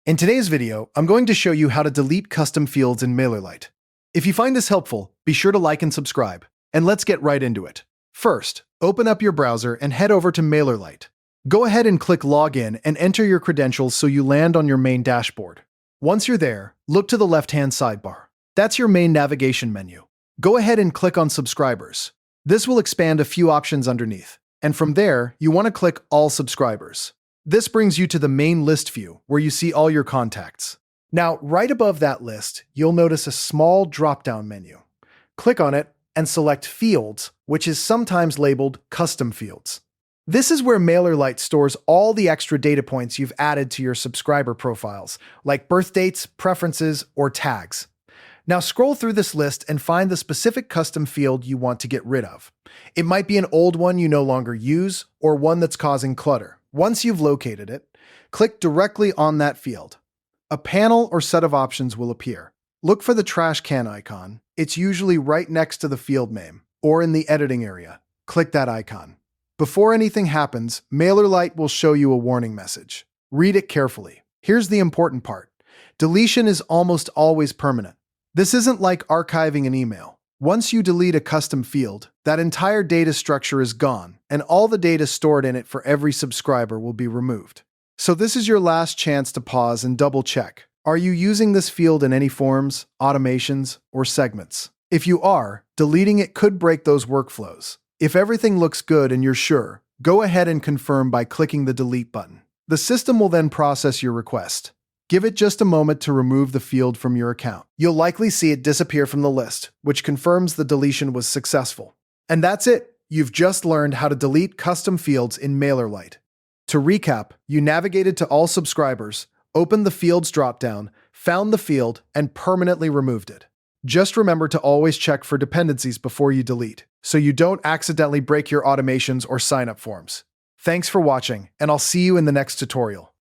In today's video, I'm going to show you how to delete custom fields in MailerLite. If you find this helpful, be sure to like and subscribe, and let's get right into it. First, open up your browser and head over to MailerLite. Go ahead and click Login and enter your credentials so you land on your main dashboard. Once you're there, look to the left-hand sidebar. That's your main navigation menu. Go ahead and click on Subscribers. This will expand a few options underneath, and from there, you want to click All Subscribers. This brings you to the main list view, where you see all your contacts. Now, right above that list, you'll notice a small drop-down menu. Click on it and select Fields, which is sometimes labeled Custom Fields. This is where MailerLite stores all the extra data points you've added to your subscriber profiles, like birth dates, preferences, or tags. Now scroll through this list and find the specific custom field you want to get rid of. It might be an old one you no longer use, or one that's causing clutter. Once you've located it, click directly on that field. A panel or set of options will appear. Look for the trash can icon. It's usually right next to the field name, or in the editing area. Click that icon. Before anything happens, MailerLite will show you a warning message. Read it carefully. Here's the important part. Deletion is almost always permanent. This isn't like archiving an email. Once you delete a custom field, that entire data structure is gone, and all the data stored in it for every subscriber will be removed. So this is your last chance to pause and double-check. Are you using this field in any forms, automations, or segments? If you are, deleting it could break those workflows. If everything looks good and you're sure, go ahead and confirm by clicking the Delete button. The system will then process your request. Give it just a moment to remove the field from your account. You'll likely see it disappear from the list, which confirms the deletion was successful. And that's it. You've just learned how to delete custom fields in MailerLite. To recap, you navigated to All Subscribers, opened the Fields dropdown, found the field, and permanently removed it. Just remember to always check for dependencies before you delete, so you don't accidentally break your automations or sign-up forms. Thanks for watching, and I'll see you in the next tutorial.